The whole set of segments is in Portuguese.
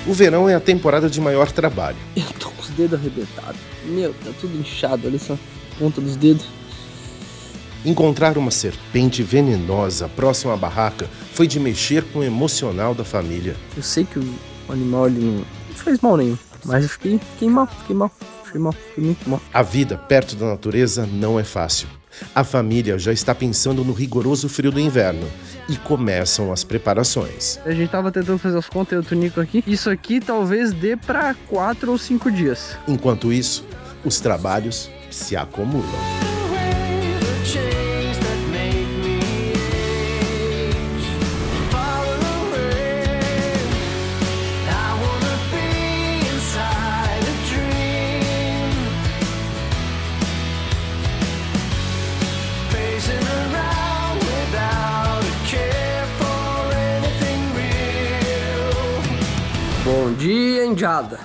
O verão é a temporada de maior trabalho. Eu tô com os dedos arrebentados. Meu, tá tudo inchado, olha só. Ponta dos dedos. Encontrar uma serpente venenosa próxima à barraca foi de mexer com o emocional da família. Eu sei que o animal ele não fez mal nenhum, mas eu fiquei mal. Fiquei muito mal. A vida perto da natureza não é fácil. A família já está pensando no rigoroso frio do inverno e começam as preparações. A gente tava tentando fazer as contas, eu e o Tonico aqui. Isso aqui talvez dê pra 4 ou 5 dias. Enquanto isso, os trabalhos se acumulam. Bom dia, Indiada!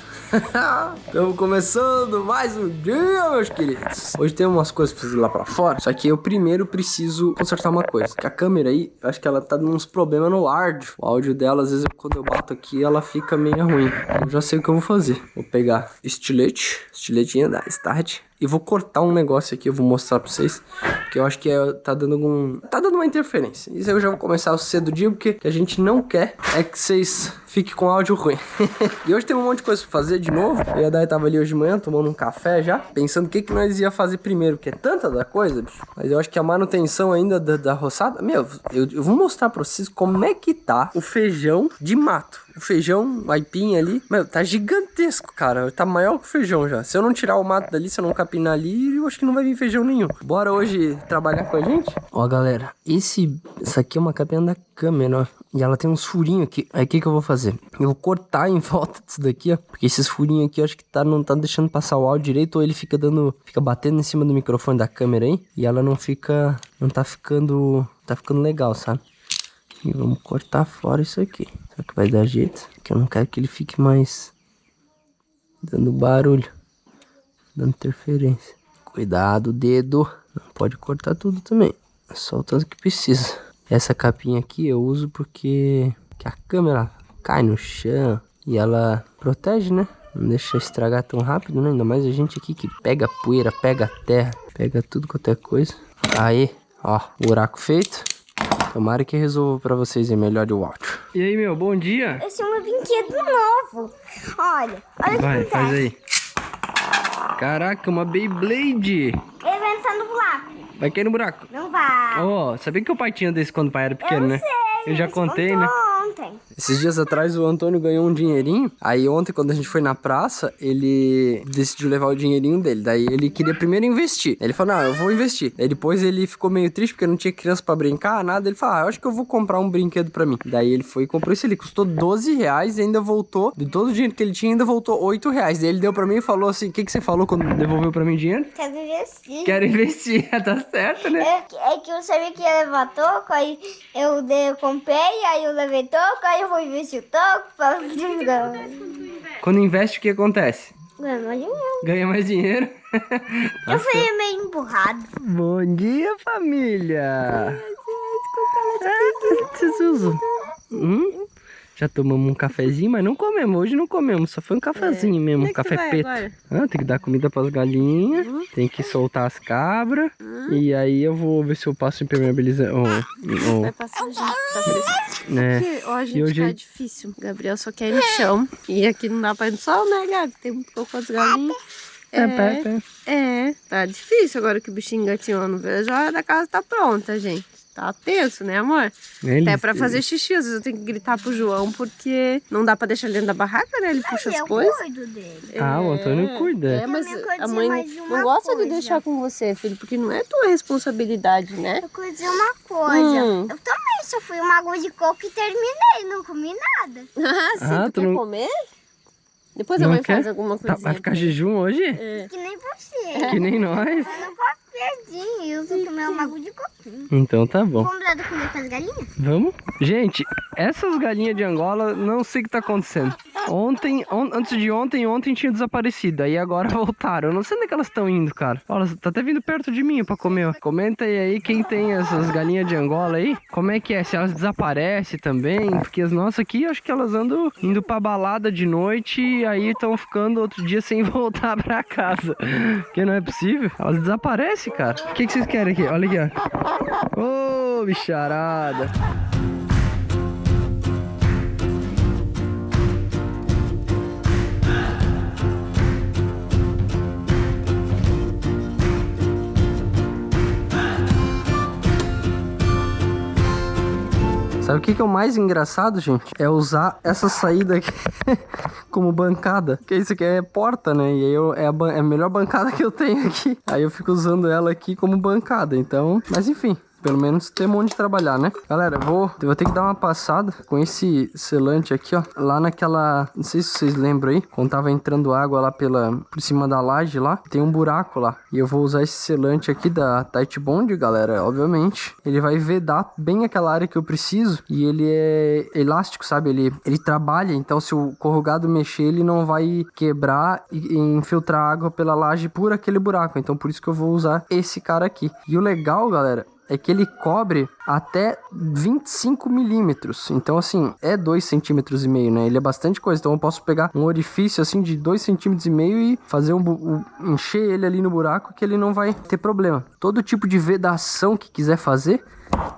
Estamos começando mais um dia, meus queridos. Hoje tem umas coisas pra fazer lá pra fora. Só que eu primeiro preciso consertar uma coisa. Que a câmera aí, eu acho que ela tá dando uns problemas no áudio. O áudio dela, às vezes, quando eu bato aqui, ela fica meio ruim. Eu já sei o que eu vou fazer. Vou pegar estiletinha da Start. E vou cortar um negócio aqui, eu vou mostrar pra vocês. Que eu acho que tá dando uma interferência. Isso eu já vou começar cedo do dia, porque o que a gente não quer é que vocês fiquem com áudio ruim. E hoje tem um monte de coisa pra fazer de novo. Eu e a Dai tava ali hoje de manhã, tomando um café já, pensando o que nós ia fazer primeiro, porque é tanta da coisa, bicho. Mas eu acho que a manutenção ainda da roçada... Meu, eu vou mostrar pra vocês como é que tá o feijão de mato. O feijão, o aipim ali, meu, tá gigantesco, cara. Tá maior que o feijão já. Se eu não tirar o mato dali, se eu não capinar ali, eu acho que não vai vir feijão nenhum. Bora hoje trabalhar com a gente? Ó, galera, essa aqui é uma capinha da câmera, ó. E ela tem uns furinhos aqui. Aí o que eu vou fazer? Eu vou cortar em volta disso daqui, ó. Porque esses furinhos aqui eu acho que não tá deixando passar o áudio direito. Ou ele fica batendo em cima do microfone da câmera aí. E ela não tá ficando legal, sabe? E vamos cortar fora isso aqui. Só que vai dar jeito, que eu não quero que ele fique mais dando barulho, dando interferência. Cuidado, dedo. Não pode cortar tudo também. É só o tanto que precisa. Essa capinha aqui eu uso porque a câmera cai no chão e ela protege, né? Não deixa estragar tão rápido, né? Ainda mais a gente aqui que pega poeira, pega terra, pega tudo quanto é coisa. Aí, ó, buraco feito. Tomara que resolva pra vocês e melhore o áudio. E aí, meu, bom dia. Esse é um brinquedo novo. Olha vai, o que faz aí. Caraca, uma Beyblade. Ele vai entrar no buraco. Vai cair no buraco? Não vai. Ó, sabia que o pai tinha desse quando o pai era pequeno, né? Sei, eu já contei, né? Ontem. Esses dias atrás o Antônio ganhou um dinheirinho. Aí ontem, quando a gente foi na praça, ele decidiu levar o dinheirinho dele. Daí ele queria primeiro investir. Ele falou, não, eu vou investir. Aí depois ele ficou meio triste porque não tinha criança pra brincar, nada. Ele falou, eu acho que eu vou comprar um brinquedo pra mim. Daí ele foi e comprou isso. Ele custou R$12 e ainda voltou. De todo o dinheiro que ele tinha, ainda voltou R$8. Daí ele deu pra mim e falou assim, o que você falou quando devolveu pra mim dinheiro? Quero investir. Quero investir, tá certo, né? É que eu sabia que ia levar toco, aí eu comprei, aí eu levei toco, aí eu vou investir o toco pra divulgar. Quando investe, o que acontece? Ganha mais dinheiro. Ganha mais dinheiro. Eu fui meio empurrado. Bom dia, família. Já tomamos um cafezinho, mas não comemos. Hoje não comemos, só foi um cafezinho mesmo, um café preto. Tem que dar comida para as galinhas, tem que soltar as cabras. E aí eu vou ver se eu passo impermeabilizante. Vai passar já, tá fresco. Porque hoje tá difícil. O Gabriel só quer ir no chão. E aqui não dá pra ir no sol, né, Gabi? Tem um pouco as galinhas. Tá difícil agora que o bichinho engatinhou. Não vejo a hora da casa tá pronta, gente. Tá tenso, né, amor? Até pra fazer xixi, às vezes eu tenho que gritar pro João, porque não dá pra deixar ele dentro da barraca, né? Ele puxa as coisas. Eu cuido dele. O Antônio cuida. Mas Eu a mãe não gosta de deixar com você, filho, porque não é tua responsabilidade, né? Eu quero dizer uma coisa. Eu também só fui uma água de coco e terminei, não comi nada. Tu quer comer? Depois a mãe faz alguma coisa. Vai ficar jejum hoje? Que nem você. Que nem nós. Eu não posso perder, eu vou comer uma água de coquinho. Então tá bom. Vamos dar comida para as galinhas? Vamos? Gente, essas galinhas de Angola, não sei o que tá acontecendo. Antes de ontem tinha desaparecido. Aí agora voltaram. Eu não sei onde é que elas estão indo, cara. Olha, tá até vindo perto de mim pra comer, ó. Comenta aí quem tem essas galinhas de Angola aí. Como é que é? Se elas desaparecem também. Porque as nossas aqui, acho que elas andam indo pra balada de noite. E aí estão ficando outro dia sem voltar pra casa. Porque não é possível. Elas desaparecem, cara. O que vocês querem aqui? Olha aqui, ó. Ô, bicharada. Sabe o que é o mais engraçado, gente? É usar essa saída aqui como bancada. Porque isso aqui é porta, né? E aí é a melhor bancada que eu tenho aqui. Aí eu fico usando ela aqui como bancada. Então, mas enfim. Pelo menos temos onde trabalhar, né? Galera, eu vou ter que dar uma passada com esse selante aqui, ó. Lá naquela... Não sei se vocês lembram aí. Quando tava entrando água lá por cima da laje lá. Tem um buraco lá. E eu vou usar esse selante aqui da Tight Bond, galera. Obviamente. Ele vai vedar bem aquela área que eu preciso. E ele é elástico, sabe? Ele trabalha. Então, se o corrugado mexer, ele não vai quebrar e infiltrar água pela laje por aquele buraco. Então, por isso que eu vou usar esse cara aqui. E o legal, galera... é que ele cobre até 25 milímetros. Então, assim, é 2,5 centímetros, né? Ele é bastante coisa. Então, eu posso pegar um orifício, assim, de 2,5 centímetros e fazer encher ele ali no buraco que ele não vai ter problema. Todo tipo de vedação que quiser fazer,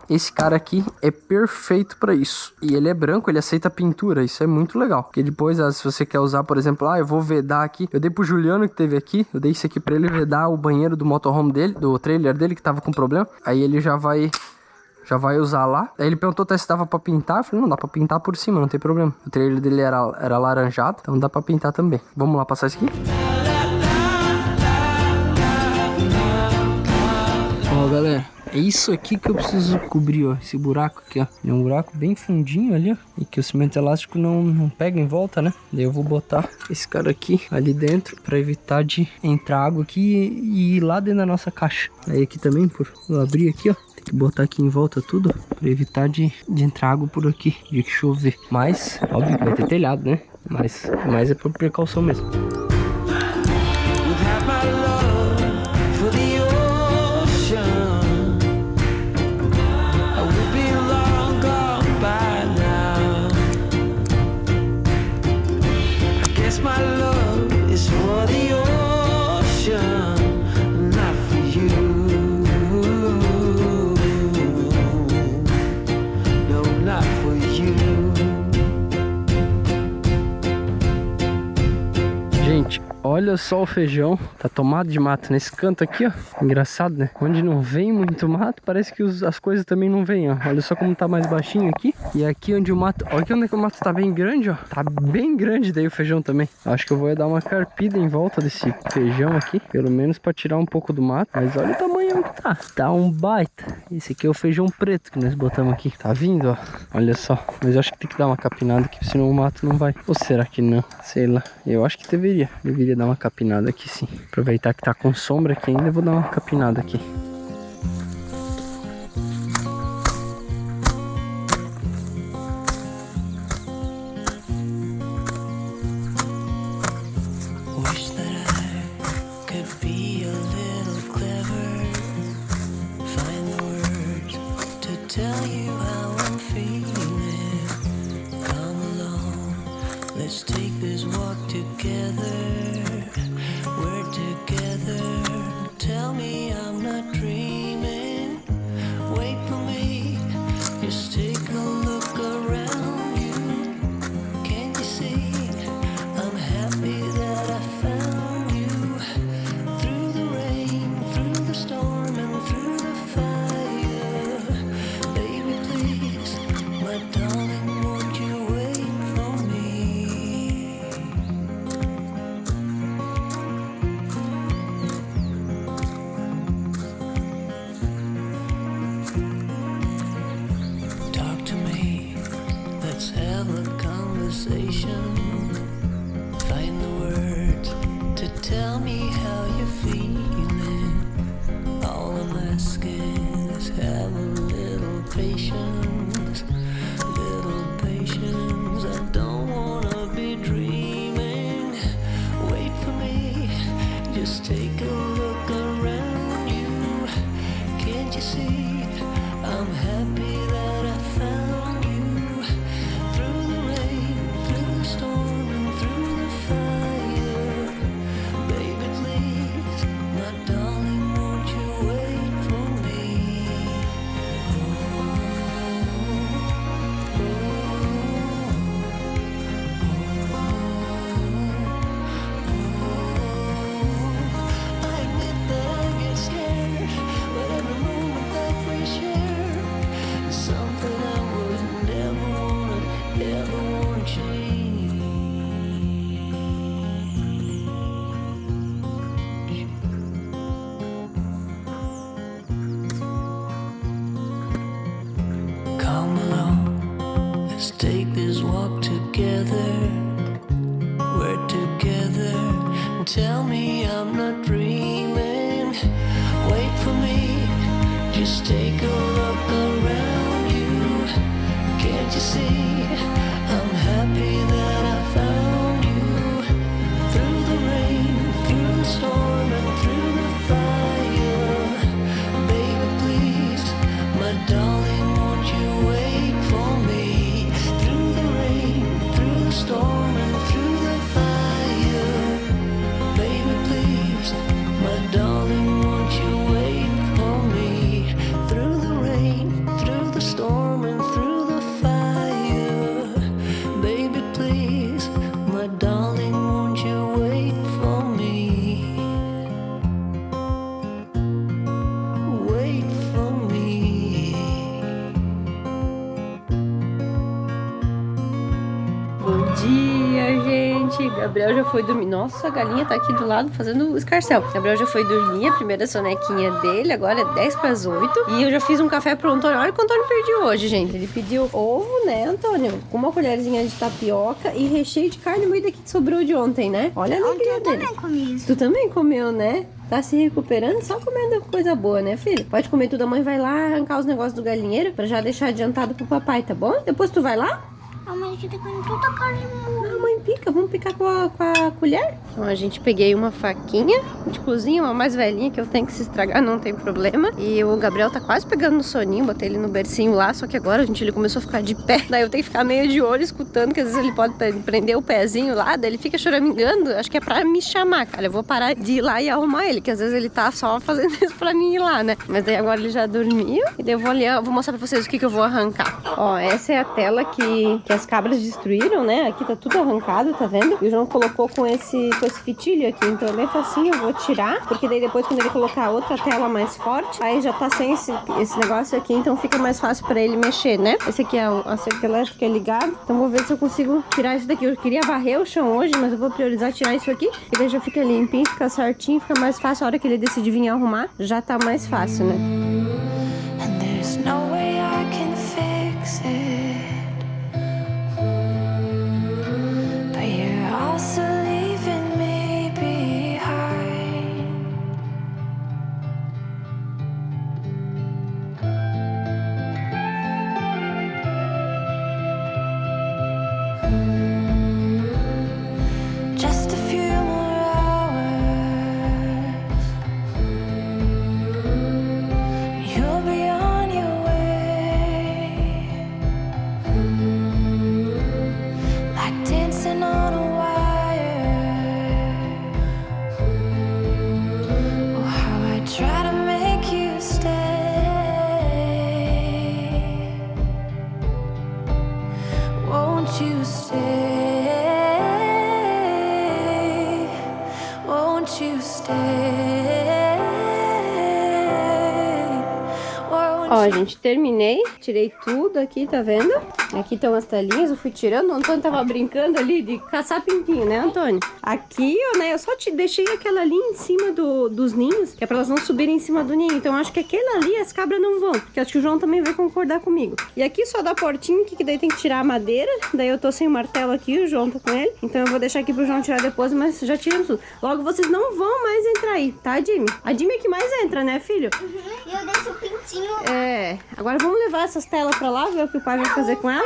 esse cara aqui é perfeito para isso. E ele é branco, ele aceita pintura. Isso é muito legal. Porque depois, se você quer usar, por exemplo, eu vou vedar aqui. Eu dei pro Juliano que teve aqui. Eu dei isso aqui para ele vedar o banheiro do motorhome dele, do trailer dele que tava com problema. Aí ele já vai usar lá. Aí ele perguntou até se dava pra pintar. Eu falei, não, dá pra pintar por cima, não tem problema. O trailer dele era laranjado, então dá pra pintar também. Vamos lá passar isso aqui? Ó, galera, é isso aqui que eu preciso cobrir, ó. Esse buraco aqui, ó. É um buraco bem fundinho ali, ó. E que o cimento elástico não pega em volta, né? Daí eu vou botar esse cara aqui ali dentro pra evitar de entrar água aqui e ir lá dentro da nossa caixa. Aí aqui também, por eu abrir aqui, ó. Tem que botar aqui em volta tudo pra evitar de entrar água por aqui, de que chover. Mas, óbvio que vai ter telhado, né? Mas é por precaução mesmo. Gente, olha só o feijão, tá tomado de mato nesse canto aqui, ó. Engraçado, né? Onde não vem muito mato, parece que as coisas também não vêm, ó. Olha só como tá mais baixinho aqui. E aqui onde o mato... Olha aqui onde é que o mato tá bem grande, ó. Tá bem grande daí o feijão também. Acho que eu vou dar uma carpida em volta desse feijão aqui. Pelo menos pra tirar um pouco do mato. Mas olha o tamanho que tá. Tá um baita. Esse aqui é o feijão preto que nós botamos aqui. Tá vindo, ó. Olha só. Mas eu acho que tem que dar uma capinada aqui, senão o mato não vai. Ou será que não? Sei lá. Eu acho que deveria dar uma capinada aqui, sim. Aproveitar que tá com sombra aqui ainda, eu vou dar uma capinada aqui. Let's take this walk together. We're together. Tell me I'm not dreaming. Wait for me. Just take a look around you. Can't you see? I'm happy that I found you. Through the rain, through the storm, and through the fire. Baby, please, my darling, won't you wait for me? Talk to me, let's have a conversation. Find the words to tell me how you're feeling. All I'm asking is have a little patience. Little patience, I don't wanna be dreaming. Come along, let's take this walk together. We're together. Tell me I'm not dreaming. Wait for me. Just take a look around you. Can't you see? I'm happy that I found you. Through the rain, through the storm, and through the fire. Baby, please, my darling, won't you wait for me? Through the rain, through the storm, and through the fire. Baby, please, my darling, won't you wait for me? Through the rain, through the storm, and through the fire. Baby, please, my darling, won't you wait for me? Wait for me. Bom dia, gente. Gabriel já foi dormir. Nossa, a galinha tá aqui do lado fazendo escarcel. Gabriel já foi dormir, a primeira sonequinha dele. Agora é 10:08. E eu já fiz um café pro Antônio. Olha o que o Antônio pediu hoje, gente. Ele pediu ovo, né, Antônio? Com uma colherzinha de tapioca e recheio de carne moída que sobrou de ontem, né? Olha a alegria dele. Eu também comi isso. Tu também comeu, né? Tá se recuperando, só comendo coisa boa, né, filho? Pode comer tudo. A mãe vai lá arrancar os negócios do galinheiro pra já deixar adiantado pro papai, tá bom? Depois tu vai lá? A mãe tá comendo toda a carne morta. A mãe pica, vamos picar com a colher? Então a gente peguei uma faquinha de cozinha, uma mais velhinha que eu tenho que se estragar, não tem problema. E o Gabriel tá quase pegando no soninho, botei ele no bercinho lá, só que agora, gente, ele começou a ficar de pé. Daí eu tenho que ficar meio de olho escutando, que às vezes ele pode prender o pezinho lá, daí ele fica choramingando. Acho que é pra me chamar, cara. Eu vou parar de ir lá e arrumar ele, que às vezes ele tá só fazendo isso pra mim ir lá, né? Mas daí agora ele já dormiu. E daí eu vou olhar, eu vou mostrar pra vocês o que eu vou arrancar. Ó, essa é a tela que as cabras destruíram, né? Aqui tá tudo arrancado, tá vendo? E o João colocou com esse fitilho aqui, então é bem facinho, eu vou tirar, porque daí depois quando ele colocar outra tela mais forte, aí já tá sem esse negócio aqui, então fica mais fácil pra ele mexer, né? Esse aqui é a cerca elétrica ligada, então vou ver se eu consigo tirar isso daqui. Eu queria varrer o chão hoje, mas eu vou priorizar tirar isso aqui, e daí já fica limpinho, fica certinho, fica mais fácil. A hora que ele decidir vir arrumar, já tá mais fácil, né? And there's no way I can fix it. But you're also leaving me behind. Just a few more hours. You'll be on your way. Like dancing on a wire. Oh, how I try to make you stay. Won't you stay? Won't you stay? Ó, gente, terminei, tirei tudo aqui, tá vendo? Aqui estão as telinhas, eu fui tirando. O Antônio tava brincando ali de caçar pintinho, né, Antônio? Aqui, ó, né, eu só te deixei aquela ali em cima dos ninhos, que é pra elas não subirem em cima do ninho. Então, acho que aquela ali as cabras não vão, porque acho que o João também vai concordar comigo. E aqui só dá portinho, que daí tem que tirar a madeira. Daí eu tô sem o martelo aqui, o João tá com ele. Então eu vou deixar aqui pro João tirar depois, mas já tiramos tudo. Logo, vocês não vão mais entrar aí, tá, Jimmy? A Jimmy é que mais entra, né, filho? E eu deixo o pintinho. É, agora vamos levar essas telas pra lá, ver o que o pai vai fazer com elas.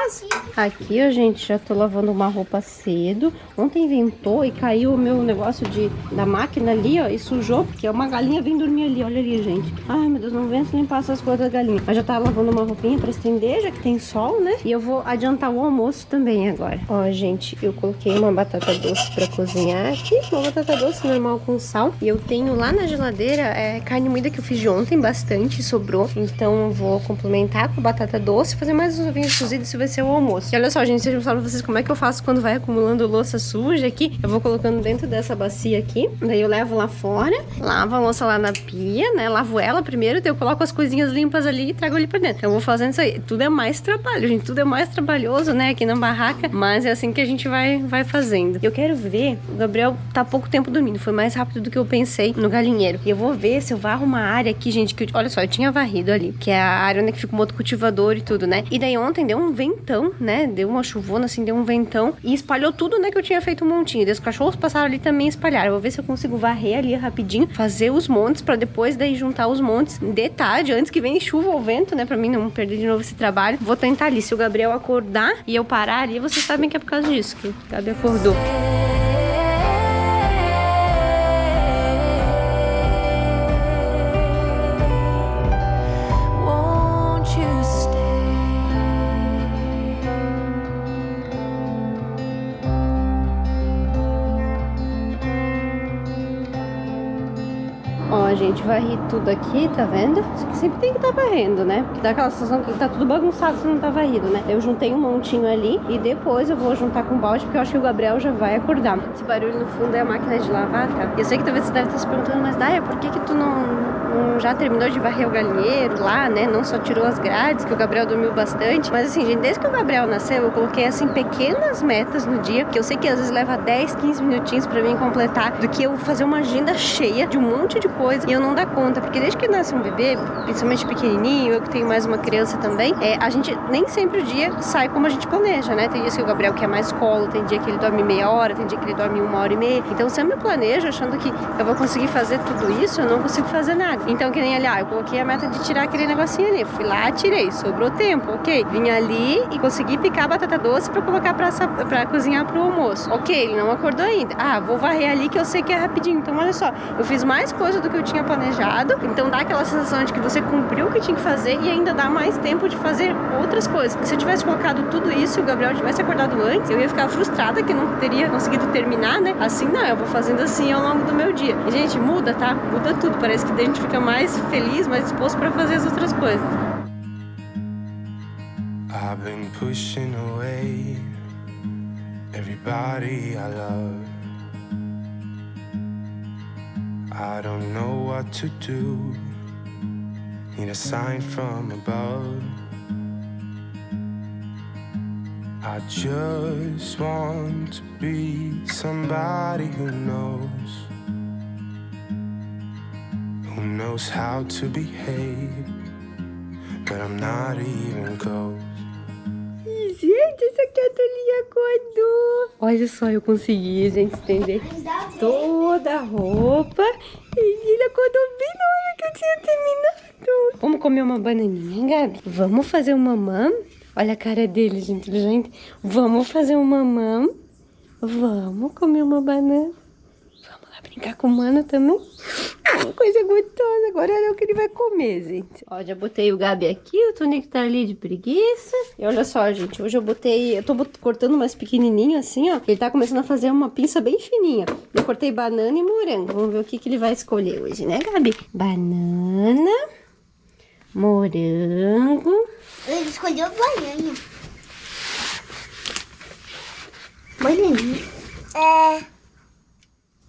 Aqui, ó, gente, já tô lavando uma roupa cedo. Ontem ventou e caiu o meu negócio da máquina ali, ó, e sujou, porque uma galinha vem dormir ali, olha ali, gente. Ai, meu Deus, não vem se limpar essas coisas da galinha. Mas já tá lavando uma roupinha pra estender, já que tem sol, né? E eu vou adiantar o almoço também agora. Ó, gente, eu coloquei uma batata doce pra cozinhar aqui, uma batata doce normal com sal. E eu tenho lá na geladeira carne moída que eu fiz de ontem, bastante, sobrou. Então eu vou complementar com batata doce, fazer mais uns ovinhos cozidos, se vai ser o almoço. E olha só, gente, deixa eu mostrar pra vocês como é que eu faço quando vai acumulando louça suja aqui. Eu vou colocando dentro dessa bacia aqui, daí eu levo lá fora, lavo a louça lá na pia, né? Lavo ela primeiro, daí eu coloco as coisinhas limpas ali e trago ali pra dentro. Então eu vou fazendo isso aí. Tudo é mais trabalho, gente. Tudo é mais trabalhoso, né? Aqui na barraca, mas é assim que a gente vai fazendo. Eu quero ver, o Gabriel tá há pouco tempo dormindo, foi mais rápido do que eu pensei no galinheiro. E eu vou ver se eu varro uma área aqui, gente, que olha só, eu tinha varrido ali, que é a área onde fica o moto cultivador e tudo, né? E daí ontem deu um ventão, né? Deu uma chuvona, assim, deu um ventão e espalhou tudo, né? Que eu tinha feito um montinho. E os cachorros passaram ali também e espalharam. Eu vou ver se eu consigo varrer ali rapidinho, fazer os montes pra depois daí juntar os montes de tarde, antes que venha chuva ou vento, né? Pra mim não perder de novo esse trabalho. Vou tentar ali. Se o Gabriel acordar e eu parar ali, vocês sabem que é por causa disso, que o Gabi acordou. Ó, gente, varri tudo aqui, tá vendo? Isso aqui sempre tem que estar varrendo, né? Porque dá aquela sensação que tá tudo bagunçado se não tá varrido, né? Eu juntei um montinho ali e depois eu vou juntar com o balde, porque eu acho que o Gabriel já vai acordar. Esse barulho no fundo é a máquina de lavar, tá? Eu sei que talvez você deve estar se perguntando, mas Daya, por que tu não já terminou de varrer o galinheiro lá, né? Não só tirou as grades, que o Gabriel dormiu bastante. Mas assim, gente, desde que o Gabriel nasceu, eu coloquei assim pequenas metas no dia, que eu sei que às vezes leva 10, 15 minutinhos pra mim completar, do que eu fazer uma agenda cheia de um monte de coisa e eu não dar conta, porque desde que nasce um bebê, principalmente pequenininho, eu que tenho mais uma criança também, a gente nem sempre o dia sai como a gente planeja, né? Tem dias que o Gabriel quer mais colo, tem dia que ele dorme meia hora, tem dia que ele dorme 1h30. Então sempre eu planejo achando que eu vou conseguir fazer tudo isso, eu não consigo fazer nada. Então que nem ali, eu coloquei a meta de tirar aquele negocinho ali, fui lá, tirei, sobrou tempo, ok. Vim ali e consegui picar a batata doce pra colocar pra cozinhar pro almoço. Ok, ele não acordou ainda. Vou varrer ali que eu sei que é rapidinho. Então olha só, eu fiz mais coisa do que eu tinha planejado, então dá aquela sensação de que você cumpriu o que tinha que fazer e ainda dá mais tempo de fazer outras coisas. Se eu tivesse colocado tudo isso e o Gabriel tivesse acordado antes, eu ia ficar frustrada que não teria conseguido terminar, né? Assim não, eu vou fazendo assim ao longo do meu dia. E, gente, muda, tá? Muda tudo. Parece que a gente fica mais feliz, mais disposto pra fazer as outras coisas. I've been pushing away everybody I love. I don't know what to do. Need a sign from above. I just want to be somebody who knows how to behave, but I'm not even close. Gente, essa criaturinha acordou. Olha só, eu consegui, gente, estender toda a roupa. E ele acordou bem na hora que eu tinha terminado. Vamos comer uma bananinha, hein, Gabi? Vamos fazer um mamam? Olha a cara dele, gente. Vamos fazer um mamam? Vamos comer uma banana? Vamos lá brincar com o mano também? Uma coisa gostosa. Agora olha o que ele vai comer, gente. Ó, já botei o Gabi aqui, o Tonico tá ali de preguiça. E olha só, gente, hoje eu tô cortando mais pequenininho assim, ó. Ele tá começando a fazer uma pinça bem fininha. Eu cortei banana e morango. Vamos ver o que ele vai escolher hoje, né, Gabi? Banana, morango. Ele escolheu banana. Bananinha.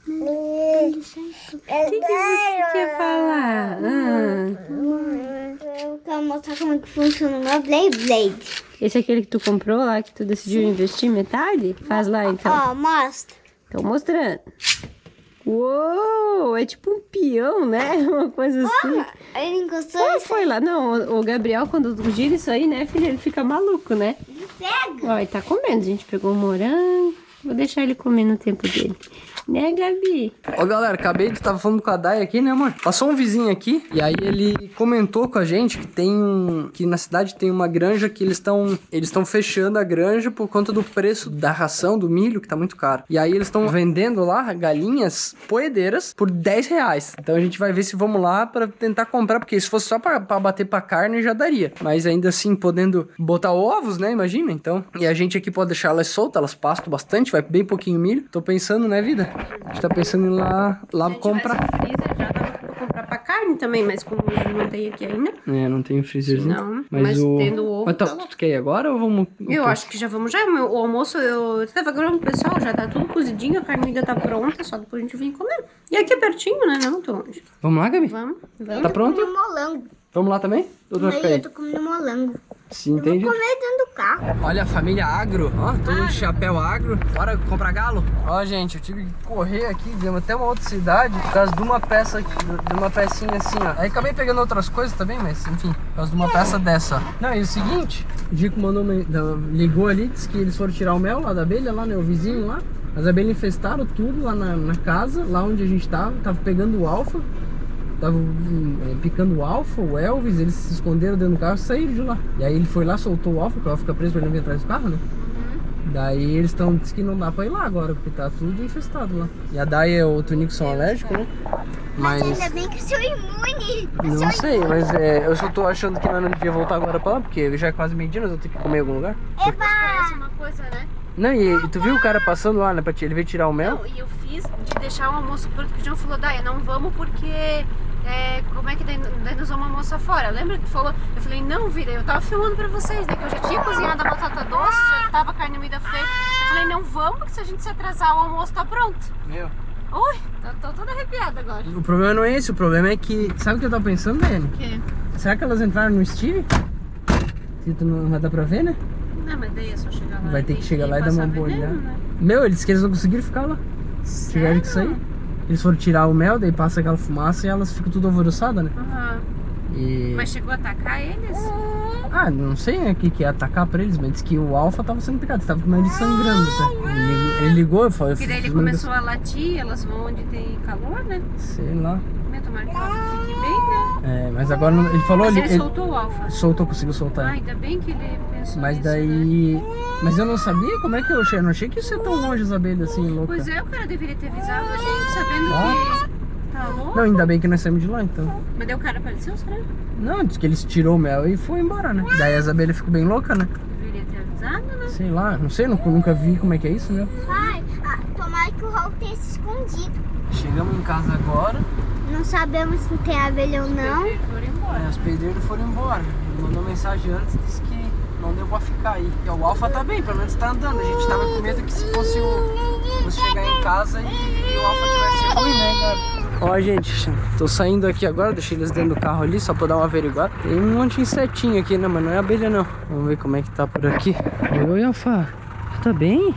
O que você quer falar? Eu quero mostrar como é que funciona o meu Blade. Esse é aquele que tu comprou lá, que tu decidiu investir metade? Faz lá, então. Ó, mostra. Tô mostrando. Uou, é tipo um peão, né? Uma coisa assim. Ele encostou. Qual foi lá? Não, o Gabriel, quando gira isso aí, né, filho? Ele fica maluco, né? Ele pega. Ó, ele tá comendo. A gente pegou um morango. Vou deixar ele comer no tempo dele. Né, Gabi? Ó, galera, acabei de tava falando com a Daya aqui, né, amor? Passou um vizinho aqui e aí ele comentou com a gente que que na cidade tem uma granja que eles estão fechando a granja por conta do preço da ração do milho, que tá muito caro. E aí eles estão vendendo lá galinhas poedeiras por R$10. Então a gente vai ver se vamos lá pra tentar comprar, porque se fosse só pra bater pra carne já daria. Mas ainda assim, podendo botar ovos, né, imagina, então. E a gente aqui pode deixar elas soltas, elas pastam bastante, vai bem pouquinho milho. Tô pensando, né, vida? A gente tá pensando em ir lá comprar. Freezer, já dava pra comprar pra carne também, mas como eu não tenho aqui ainda. Não tem freezerzinho. Não, mas tendo ovo Mas tu quer ir agora ou vamos... Eu acho que já vamos já. O almoço, eu tava gravando pro pessoal, já tá tudo cozidinho, a carne ainda tá pronta, só depois a gente vem comer. E aqui é pertinho, né? Não é muito longe. Vamos lá, Gabi? Vamos. Tá pronto? Eu tô comendo molango. Vamos lá também? Ou tu vai ficar aí? Eu tô comendo molango. Sim, Eu vou entendi. comer dentro do carro. Olha a família agro, ó, todo de chapéu agro. Bora comprar galo? Ó, gente, eu tive que correr aqui, viemos até uma outra cidade por causa de uma peça, de uma pecinha assim, ó. Aí acabei pegando outras coisas também, mas enfim, por causa de uma peça dessa, ó. Não, e o seguinte, o Dico ligou ali, disse que eles foram tirar o mel lá da abelha, lá, né, o vizinho lá. As abelhas infestaram tudo lá na casa, lá onde a gente tava pegando o alfa. Tava picando o alfa, o Elvis, eles se esconderam dentro do carro e saíram de lá. E aí ele foi lá, soltou o alfa, porque o alfa fica preso pra ele não vir atrás do carro, né? Daí eles diz que não dá pra ir lá agora, porque tá tudo infestado lá. E a Dai e o Tunico são alérgicos, né? Mas ainda bem que eu sou imune. Não sei, mas eu só tô achando que nós não devia voltar agora pra lá, porque já é quase meio-dia, nós vamos ter que comer em algum lugar. Parece uma coisa, né? Não, e tu viu o cara passando lá, né, ele veio tirar o mel? Não, e eu fiz de deixar o almoço pronto, que o João falou, Dai, não vamos porque... como é que daí nós vamos almoçar fora? Lembra que falou? Eu falei, não, vida, eu tava filmando pra vocês, né? Que eu já tinha cozinhado a batata doce, já tava a carne moída feita. Eu falei, não vamos, porque se a gente se atrasar, o almoço tá pronto. Meu. Ui, tô toda arrepiada agora. O problema não é esse, o problema é que... Sabe o que eu tava pensando, Daiane? O quê? Será que elas entraram no Steve? Se tu não vai dar pra ver, né? Não, mas daí é só chegar lá. Vai ter que chegar lá e dar uma boa olhada. Né? Meu, eles dizem que eles não conseguiram ficar lá. Tiveram que sair. Eles foram tirar o mel, daí passa aquela fumaça e elas ficam tudo alvoroçadas, né? Uhum. E... Mas chegou a atacar eles? Ah, não sei, né, o que ia atacar pra eles, mas disse que o alfa tava sendo picado, tava com o nariz sangrando, tá? Ele ligou e falou... Porque daí ele começou a latir, elas vão onde tem calor, né? Sei lá. Tomara que o alfa fique bem, né? É, mas agora ele falou... Mas ele soltou o alfa? Soltou, conseguiu soltar. Ah, ainda bem que ele pensou Mas nisso, daí... né? Mas eu não sabia como é que eu achei. Eu não achei que isso é tão longe as abelhas assim, louca. Pois é, o cara deveria ter avisado a gente, sabendo que tá louco. Não, ainda bem que nós saímos de lá, então. Mas daí o cara apareceu, será? Não, disse que eles tirou o mel e foi embora, né? Daí as abelhas ficam bem loucas, né? Deveria ter avisado, né? Sei lá, não sei, nunca vi como é que é isso, né? Pai, tomara que o Raul tenha se escondido. Chegamos em casa agora. Não sabemos se tem abelha ou não. Eles foram embora. Os pedreiros foram embora. Ele mandou mensagem antes, disse que não deu pra ficar aí. E o alfa tá bem, pelo menos tá andando. A gente tava com medo que se fosse chegar em casa e o alfa tivesse ruim, né, cara? Ó, gente, tô saindo aqui agora, deixei eles dentro do carro ali, só pra dar uma averiguada. Tem um monte de insetinho aqui, né, mas não é abelha não. Vamos ver como é que tá por aqui. Oi, alfa, tu tá bem?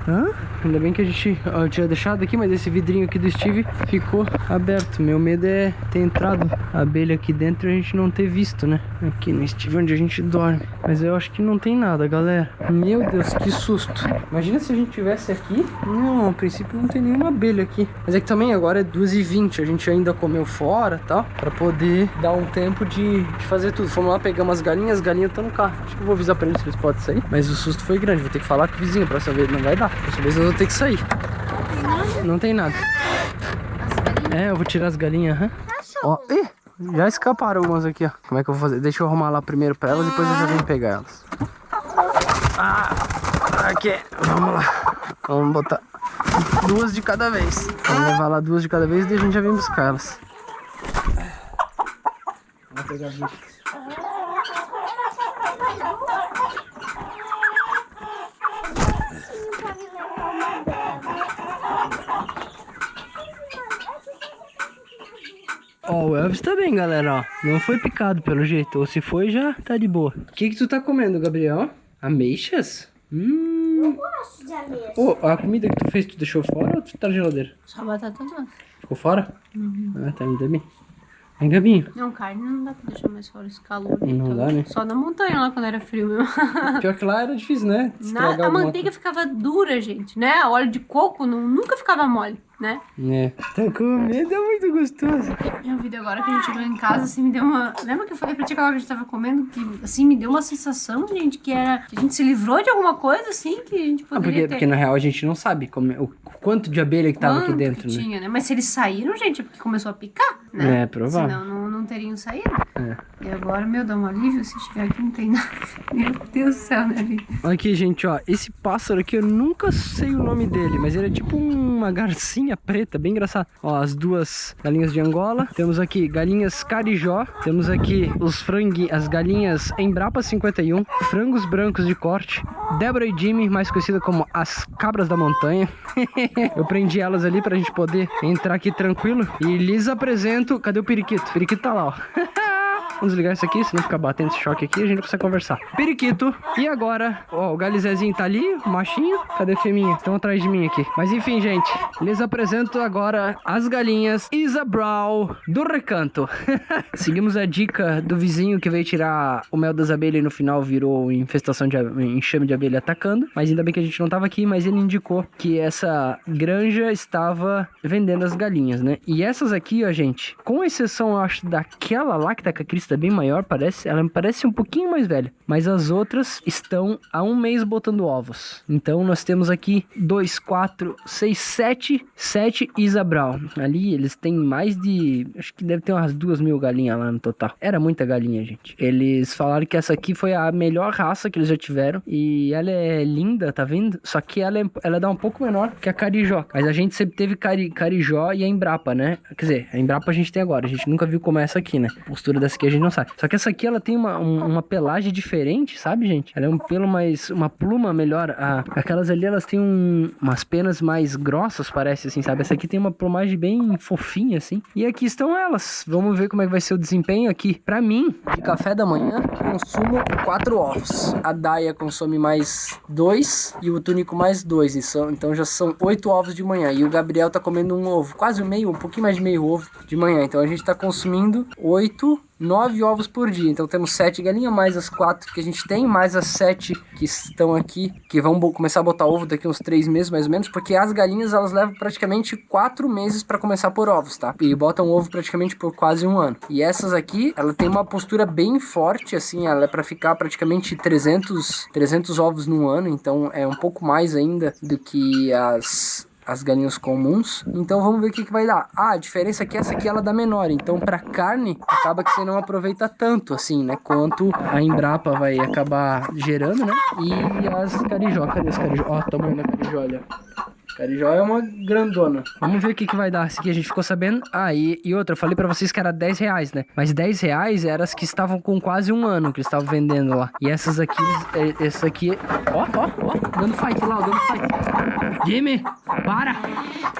Hã? Ainda bem que a gente tinha deixado aqui, mas esse vidrinho aqui do Steve ficou aberto. Meu medo é ter entrado a abelha aqui dentro e a gente não ter visto, né? Aqui no Steve, onde a gente dorme. Mas eu acho que não tem nada, galera. Meu Deus, que susto. Imagina se a gente tivesse aqui. Não, a princípio não tem nenhuma abelha aqui. Mas é que também agora é 2h20. A gente ainda comeu fora e tal, pra poder dar um tempo de fazer tudo. Fomos lá, pegamos as galinhas estão no carro. Acho que eu vou avisar pra eles se eles podem sair. Mas o susto foi grande. Vou ter que falar com o vizinho pra saber. Não vai dar. Dessa vez eu vou ter que sair. Não tem nada. É, eu vou tirar as galinhas, aham. Ó, já escaparam umas aqui, ó. Como é que eu vou fazer? Deixa eu arrumar lá primeiro pra elas, depois eu já venho pegar elas. Aqui, vamos lá. Vamos botar 2 de cada vez. Vamos levar lá 2 de cada vez e daí a gente já vem buscar elas. Vamos pegar bicho. Ó, o Elvis tá bem, galera, ó. Não foi picado pelo jeito. Ou se foi, já tá de boa. O que tu tá comendo, Gabriel? Ameixas? Eu gosto de ameixa. Ô, a comida que tu fez, tu deixou fora ou tu tá na geladeira? Só batata doce. Ficou fora? Ah, tá, ainda bem. Hein, Gabinho? Não, carne não dá pra deixar mais fora esse calor. Não dá, né? Só na montanha lá quando era frio mesmo. Pior que lá era difícil, né? A manteiga ficava dura, gente, né? Óleo de coco nunca ficava mole, né? É. Tá comendo, é muito gostoso. Minha vida agora que a gente chegou em casa, assim, me deu uma... Lembra que eu falei pra ti aquela hora que a gente tava comendo? Que, assim, me deu uma sensação, gente, que era... Que a gente se livrou de alguma coisa, assim, que a gente poderia ter... Porque na real a gente não sabe o quanto de abelha que tava aqui dentro, que né? tinha, né? Mas se eles saíram, gente, é porque começou a picar, né? É, provável. Senão não teriam saído. É. E agora, meu, dá um alívio se chegar aqui não tem nada. Meu Deus do céu, né, vida? Olha aqui, gente, ó. Esse pássaro aqui, eu nunca sei o nome dele, mas ele é tipo um uma garcinha preta, bem engraçado. Ó, as duas galinhas de Angola. Temos aqui galinhas carijó. Temos aqui as galinhas Embrapa 51. Frangos brancos de corte. Débora e Jimmy, mais conhecida como as cabras da montanha. Eu prendi elas ali pra gente poder entrar aqui tranquilo. E lhes apresento... Cadê o periquito? O periquito tá lá, ó. Vamos desligar isso aqui, senão fica batendo esse choque aqui, a gente não consegue conversar. Periquito. E agora, ó, o Galizezinho tá ali, o machinho. Cadê a fêminha? Estão atrás de mim aqui. Mas enfim, gente, lhes apresento agora as galinhas Isabral do Recanto. Seguimos a dica do vizinho que veio tirar o mel das abelhas e no final virou infestação de enxame de abelha atacando. Mas ainda bem que a gente não tava aqui, mas ele indicou que essa granja estava vendendo as galinhas, né? E essas aqui, ó, gente, com exceção, eu acho, daquela lá que tá com a crista bem maior, ela me parece um pouquinho mais velha, mas as outras estão há 1 mês botando ovos. Então nós temos aqui 2, 4, 6, 7 Isabral. Ali eles têm mais de, acho que deve ter umas 2.000 galinhas lá no total. Era muita galinha, gente. Eles falaram que essa aqui foi a melhor raça que eles já tiveram e ela é linda, tá vendo? Só que ela dá um pouco menor que a carijó, mas a gente sempre teve carijó e a Embrapa, né? Quer dizer, a Embrapa a gente tem agora, a gente nunca viu como é essa aqui, né? A postura dessa aqui a gente não sabe. Só que essa aqui ela tem uma pelagem diferente, sabe, gente? Ela é um pelo mais, uma pluma melhor. Aquelas ali elas têm umas penas mais grossas, parece assim, sabe? Essa aqui tem uma plumagem bem fofinha assim. E aqui estão elas. Vamos ver como é que vai ser o desempenho aqui. Pra mim, de café da manhã, consumo 4 ovos. A Daia consome mais 2 e o Túnico mais 2. Então já são 8 ovos de manhã. E o Gabriel tá comendo um ovo, quase um pouquinho mais de meio ovo de manhã. Então a gente tá consumindo 9 ovos por dia. Então temos 7 galinhas, mais as 4 que a gente tem, mais as 7 que estão aqui, que vão começar a botar ovo daqui uns 3 meses mais ou menos, porque as galinhas elas levam praticamente 4 meses para começar a pôr ovos, tá? E botam ovo praticamente por quase 1 ano. E essas aqui, ela tem uma postura bem forte, assim, ela é para ficar praticamente 300 ovos num ano, então é um pouco mais ainda do que as galinhas comuns. Então vamos ver o que vai dar. A diferença é que essa aqui ela dá menor. Então pra carne, acaba que você não aproveita tanto assim, né? Quanto a Embrapa vai acabar gerando, né? E as carijó. Cadê as carijó? Ó, o tamanho da carijó, olha. Carijó é uma grandona. Vamos ver o que vai dar. Essa aqui a gente ficou sabendo. E outra, eu falei pra vocês que era R$10, né? Mas R$10 eram as que estavam com quase 1 ano que eles estavam vendendo lá. E essas aqui, essa aqui... Ó, dando fight lá, dando fight. Jimmy, para!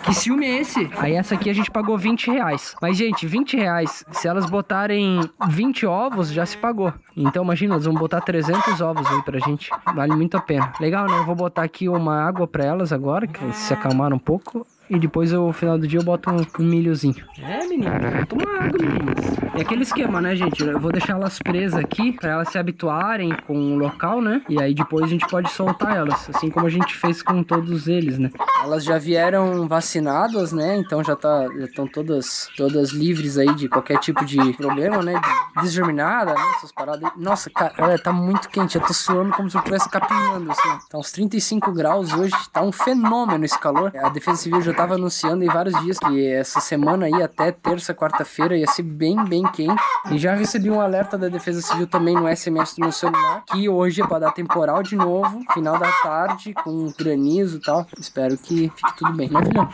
Que ciúme é esse? Aí essa aqui a gente pagou R$20. Mas, gente, R$20, se elas botarem 20 ovos, já se pagou. Então, imagina, elas vão botar 300 ovos aí pra gente. Vale muito a pena. Legal, né? Eu vou botar aqui uma água pra elas agora, que eles se acalmaram um pouco. E depois, no final do dia, eu boto um milhozinho. É, menino, toma água, meninas. É aquele esquema, né, gente? Eu vou deixar elas presas aqui, pra elas se habituarem com o local, né? E aí, depois, a gente pode soltar elas. Assim como a gente fez com todos eles, né? Elas já vieram vacinadas, né? Então, já estão todas livres aí de qualquer tipo de problema, né? Desgerminada, né? Essas paradas aí. Nossa, cara, olha, tá muito quente. Eu tô suando como se eu estivesse capinando, assim. Tá uns 35 graus hoje. Tá um fenômeno esse calor. A Defesa Civil já tava anunciando em vários dias que essa semana aí, até terça, quarta-feira, ia ser bem quente. E já recebi um alerta da Defesa Civil também no SMS do meu celular, que hoje é pra dar temporal de novo, final da tarde, com granizo e tal. Espero que fique tudo bem, né, filhão?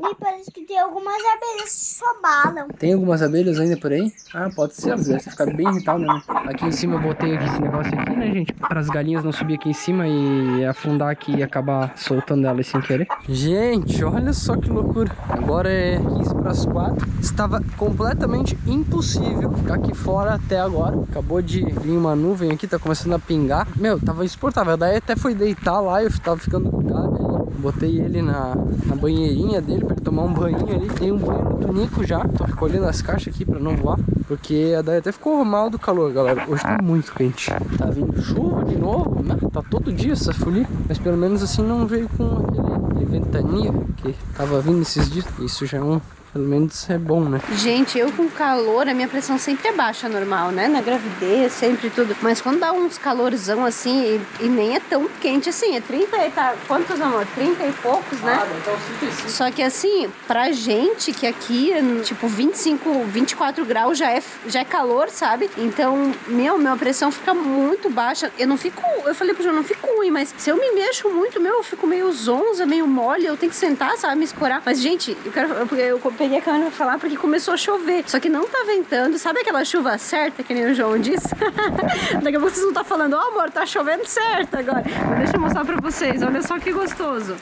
E parece que tem algumas abelhas que só balam. Tem algumas abelhas ainda por aí? Ah, pode ser, elas devem ficar bem irritadas mesmo. Aqui em cima eu botei aqui esse negócio aqui, né, gente? Para as galinhas não subir aqui em cima e afundar aqui e acabar soltando elas sem querer. Gente, olha só que loucura. Agora é 15 para as 4. Estava completamente impossível ficar aqui fora até agora. Acabou de vir uma nuvem aqui, tá começando a pingar. Meu, tava insuportável. Daí até foi deitar lá e eu tava ficando com cara. Botei ele na banheirinha dele pra ele tomar um banho ali. Tem um banho no Tunico já. Tô recolhendo as caixas aqui pra não voar, porque a Daia até ficou mal do calor, galera. Hoje tá muito quente. Tá vindo chuva de novo, né? Tá todo dia essa folia. Mas pelo menos assim não veio com aquele ventania que tava vindo esses dias. Isso já é um Pelo menos é bom, né? Gente, eu com calor, a minha pressão sempre é baixa, normal, né? Na gravidez, sempre tudo. Mas quando dá uns calorzão assim, e nem é tão quente assim, é 30 e tá... Quantos, amor? 30 e poucos, né? Então 35. Só que assim, pra gente que aqui, tipo, 25, 24 graus já é calor, sabe? Então, minha pressão fica muito baixa. Eu não fico... Eu falei pro João, não fico ruim, mas se eu me mexo muito, eu fico meio zonza, meio mole, eu tenho que sentar, sabe? Me escorar. Mas, gente, eu peguei a câmera pra falar porque começou a chover. Só que não tá ventando. Sabe aquela chuva certa, que nem o João disse? Daqui a pouco vocês vão estar falando, amor, tá chovendo certo agora. Mas deixa eu mostrar pra vocês. Olha só que gostoso.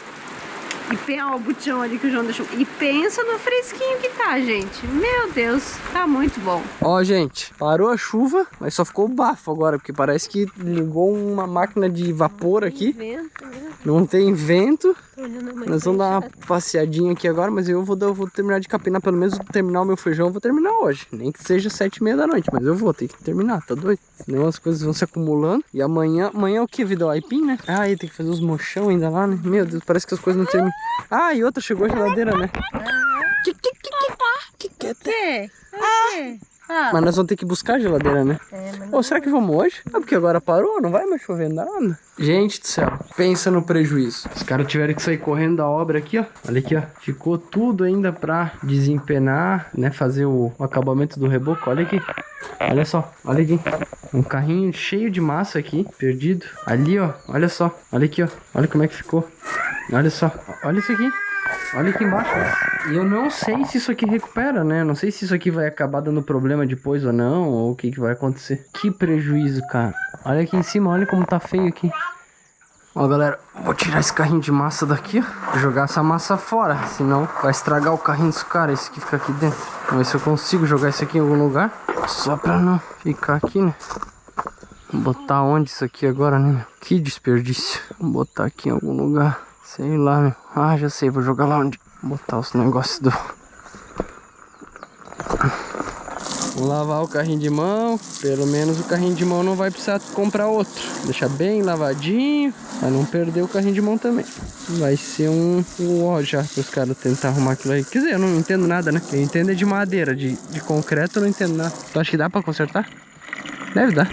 E ó, o botão ali que o João deixou. E pensa no fresquinho que tá, gente. Meu Deus, tá muito bom. Ó, gente, parou a chuva, mas só ficou bafo agora, porque parece que ligou uma máquina de vapor aqui. Vento, né? Não tem vento. Tô olhando a mãe. Nós vamos dar uma passeadinha aqui agora, mas eu vou terminar de capinar, pelo menos terminar o meu feijão, eu vou terminar hoje. Nem que seja 7h30 da noite, mas eu vou ter que terminar, tá doido? Senão as coisas vão se acumulando. E amanhã é o que, vida? O aipim, né? Ah, tem que fazer os mochão ainda lá, né? Meu Deus, parece que as coisas não terminam. Ah, e outra, chegou a geladeira, né? Mas nós vamos ter que buscar a geladeira, né? Ou será que vamos hoje? Ah, porque agora parou, não vai mais chover nada. Gente do céu, pensa no prejuízo. Os caras tiveram que sair correndo da obra aqui, ó. Olha aqui, ó. Ficou tudo ainda pra desempenar, né? Fazer o acabamento do reboco. Olha aqui. Olha só, olha aqui. Um carrinho cheio de massa aqui, perdido. Ali, ó, olha só. Olha aqui, ó. Olha como é que ficou. Olha só, olha isso aqui. Olha aqui embaixo. E eu não sei se isso aqui recupera, né? Não sei se isso aqui vai acabar dando problema depois ou não, ou o que vai acontecer. Que prejuízo, cara. Olha aqui em cima, olha como tá feio aqui. Ó, galera, vou tirar esse carrinho de massa daqui, ó. Jogar essa massa fora, senão vai estragar o carrinho dos caras, esse que fica aqui dentro. Vamos ver se eu consigo jogar isso aqui em algum lugar. Só pra não ficar aqui, né? Vou botar onde isso aqui agora, né, meu? Que desperdício. Vou botar aqui em algum lugar. Sei lá, meu. Ah, já sei, vou jogar lá onde. Vou botar os negócios do... Vou lavar o carrinho de mão. Pelo menos o carrinho de mão não vai precisar comprar outro. Deixar bem lavadinho, pra não perder o carrinho de mão também. Vai ser um ó já para os caras tentar arrumar aquilo aí. Quer dizer, eu não entendo nada, né? Eu entendo é de madeira, de concreto eu não entendo nada. Tu acha que dá pra consertar? Deve dar.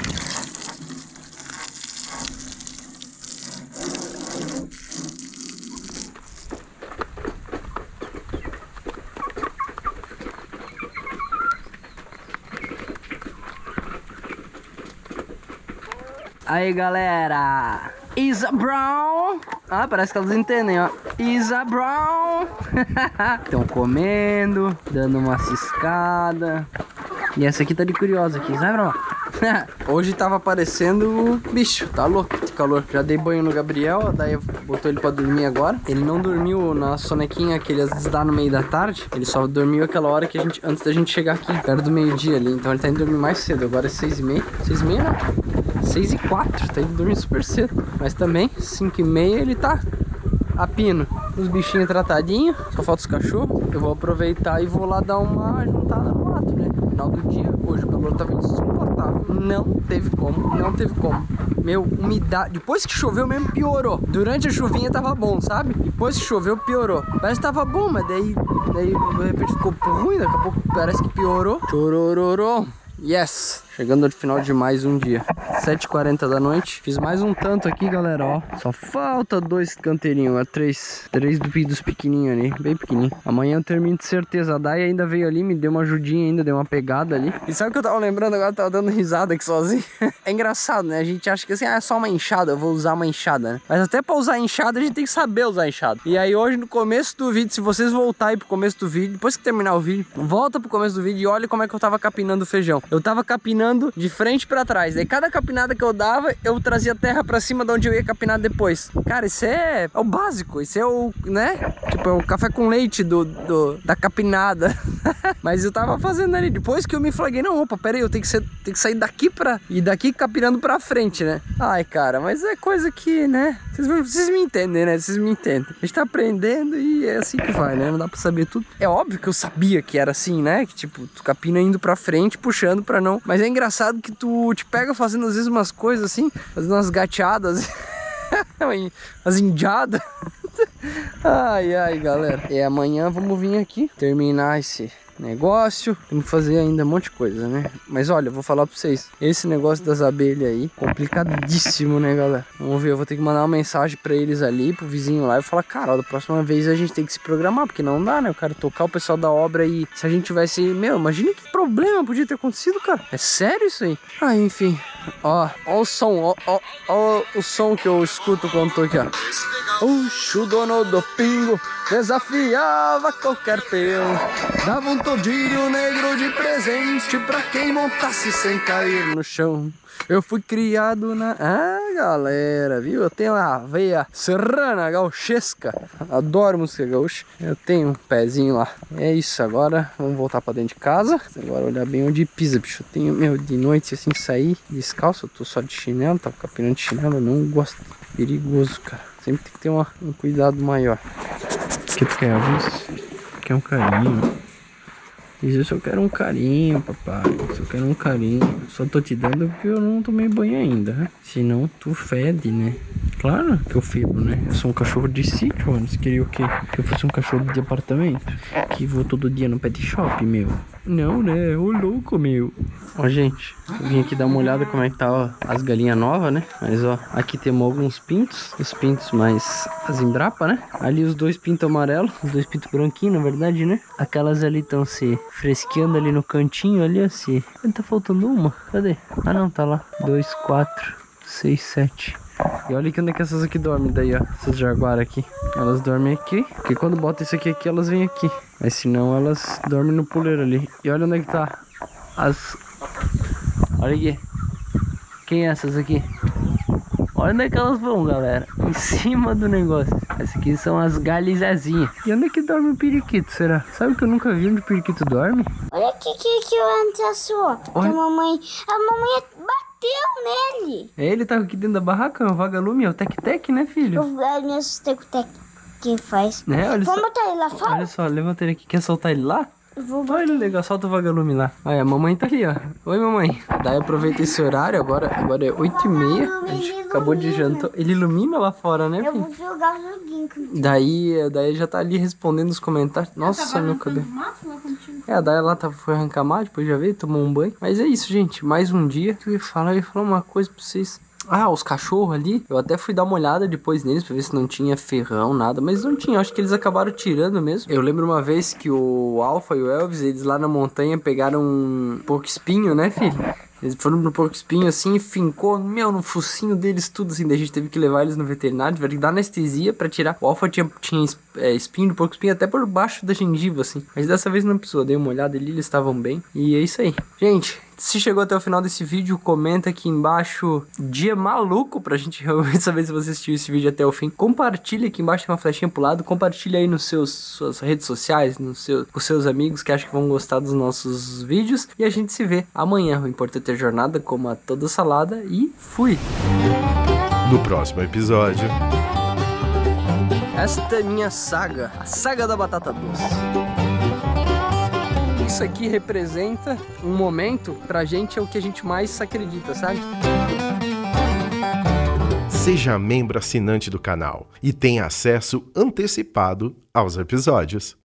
Aí, galera, Isa Brown. Ah, parece que elas entendem, ó. Isa Brown. Estão comendo, dando uma ciscada. E essa aqui tá de curiosa aqui, sabe, Brown? Hoje tava aparecendo bicho, tá louco de calor. Já dei banho no Gabriel, daí botou ele pra dormir agora. Ele não dormiu na sonequinha que ele às vezes dá no meio da tarde. Ele só dormiu aquela hora que antes da gente chegar aqui, perto do meio-dia ali. Então ele tá indo dormir mais cedo, agora é 6h30. 6h30 não, 6h04, tá indo dormir super cedo. Mas também, 5h30 ele tá a pino. Os bichinhos tratadinhos, só falta os cachorros. Eu vou aproveitar e vou lá dar uma juntada no mato, né? No final do dia, hoje o calor tava insuportável. Não teve como, não teve como. Meu, umidade, depois que choveu mesmo piorou. Durante a chuvinha tava bom, sabe? Depois que choveu piorou. Parece que tava bom, mas daí de repente ficou ruim, daqui a pouco parece que piorou. Chorororô. Yes! Chegando no final de mais um dia. 7h40 da noite. Fiz mais um tanto aqui, galera, ó. Só falta 2 canteirinhos. Três dos pequenininhos ali. Bem pequenininho. Amanhã eu termino de certeza. A Dai ainda veio ali, me deu uma ajudinha ainda, deu uma pegada ali. E sabe o que eu tava lembrando agora? Eu tava dando risada aqui sozinho. É engraçado, né? A gente acha que assim, é só uma enxada, eu vou usar uma enxada, né? Mas até pra usar enxada, a gente tem que saber usar enxada. E aí hoje, no começo do vídeo, se vocês voltarem pro começo do vídeo, depois que terminar o vídeo, volta pro começo do vídeo e olha como é que eu tava capinando o feijão. Eu tava capinando de frente pra trás. Daí cada capinada que eu dava, eu trazia terra pra cima de onde eu ia capinar depois. Cara, isso é o básico. Isso é o, né? Tipo, é o café com leite da capinada. Mas eu tava fazendo ali. Depois que eu me flaguei, não, opa, pera aí, eu tenho que sair daqui e daqui capinando pra frente, né? Ai, cara, mas é coisa que, né? Vocês me entendem, né? Vocês me entendem. A gente tá aprendendo e é assim que vai, né? Não dá pra saber tudo. É óbvio que eu sabia que era assim, né? Que tipo, tu capina indo pra frente, puxando pra não... Mas é engraçado que tu te pega fazendo às vezes umas coisas assim, fazendo umas gateadas, umas indiadas. Ai, ai, galera. E amanhã vamos vir aqui terminar esse negócio. Temos que fazer ainda um monte de coisa, né? Mas olha, eu vou falar pra vocês. Esse negócio das abelhas aí, complicadíssimo, né, galera? Vamos ver, eu vou ter que mandar uma mensagem pra eles ali, pro vizinho lá, e falar, cara, ó, da próxima vez a gente tem que se programar, porque não dá, né? Eu quero tocar o pessoal da obra e se a gente tivesse... Meu, imagina que problema podia ter acontecido, cara. É sério isso aí? Ah, enfim. Ó o som, ó o som que eu escuto quando tô aqui, ó. O dono do pingo desafiava qualquer peão, dava um todinho negro de presente pra quem montasse sem cair no chão. Eu fui criado na... Ah, galera, viu? Eu tenho a veia serrana, gauchesca. Adoro música gaúcha. Eu tenho um pezinho lá. É isso, agora vamos voltar pra dentro de casa. Agora olhar bem onde pisa, bicho. Eu tenho, meu, de noite assim, sair descalço. Eu tô só de chinelo, tava capinando de chinelo. Eu não gosto. Perigoso, cara. Sempre tem que ter um cuidado maior. O que tu quer, Augusto? Quer um carinho? Diz, eu quero um carinho, papai. Eu quero um carinho. Só tô te dando porque eu não tomei banho ainda, né? Senão tu fede, né? Claro que eu febo, né? Eu sou um cachorro de sítio, mano. Você queria o quê? Que eu fosse um cachorro de apartamento? Que vou todo dia no pet shop, meu. Não, né? Ô louco, meu. Ó, gente, eu vim aqui dar uma olhada como é que tá, ó, as galinhas novas, né? Mas, ó, aqui temos alguns pintos. Os pintos mais as embrapa, né? Ali os dois pintos amarelos. Os dois pintos branquinhos, na verdade, né? Aquelas ali estão se fresqueando ali no cantinho, ali, ó. Se... Tá faltando uma. Cadê? Ah, não, tá lá. 2, 4, 6, 7. E olha aqui onde é que essas aqui dormem daí, ó. Essas jaguaras aqui. Elas dormem aqui. Porque quando bota isso aqui, elas vêm aqui. Mas se não, elas dormem no puleiro ali. E olha onde é que tá as... Olha aqui. Quem é essas aqui? Olha onde é que elas vão, galera. Em cima do negócio. Essas aqui são as galizazinhas. E onde é que dorme o periquito, será? Sabe que eu nunca vi onde o periquito dorme? Olha aqui que o antes assou. Que a mamãe bateu nele. É, ele tava aqui dentro da barraca, o vagalume, é o tec-tec, né, filho? Eu me assustei com o tec que faz. É, olha Vamos só. botar ele lá fora? Olha só, levanta ele aqui. Quer soltar ele lá? Vou Olha ele legal, solta o vagalume lá. Aí a mamãe tá ali, ó. Oi, mamãe. Daí aproveita esse horário, agora é 8h30. A gente acabou de jantar. Ele ilumina lá fora, né, Eu filho? vou jogar o joguinho comigo. Daí já tá ali respondendo os comentários. Nossa, meu cabelo. É, daí ela foi arrancar mato, depois já veio, tomou um banho. Mas é isso, gente. Mais um dia que eu ia falar uma coisa pra vocês. Ah, os cachorros ali, eu até fui dar uma olhada depois neles pra ver se não tinha ferrão, nada, mas não tinha, acho que eles acabaram tirando mesmo. Eu lembro uma vez que o Alfa e o Elvis, eles lá na montanha pegaram um porco-espinho, né, filho? Eles foram pro porco-espinho assim e fincou, meu, no focinho deles tudo assim. Daí a gente teve que levar eles no veterinário, tiveram que dar anestesia pra tirar. O Alfa tinha espinho do porco-espinho até por baixo da gengiva, assim. Mas dessa vez não precisou, dei uma olhada ali, eles estavam bem. E é isso aí. Gente, se chegou até o final desse vídeo, comenta aqui embaixo dia maluco pra gente realmente saber se você assistiu esse vídeo até o fim. Compartilha aqui embaixo, tem uma flechinha pro lado. Compartilha aí nos suas redes sociais, com os seus amigos que acham que vão gostar dos nossos vídeos. E a gente se vê amanhã. O importante é a jornada, coma toda salada e fui! No próximo episódio... Esta é minha saga, a saga da batata doce. Isso aqui representa um momento, pra gente é o que a gente mais acredita, sabe? Seja membro assinante do canal e tenha acesso antecipado aos episódios.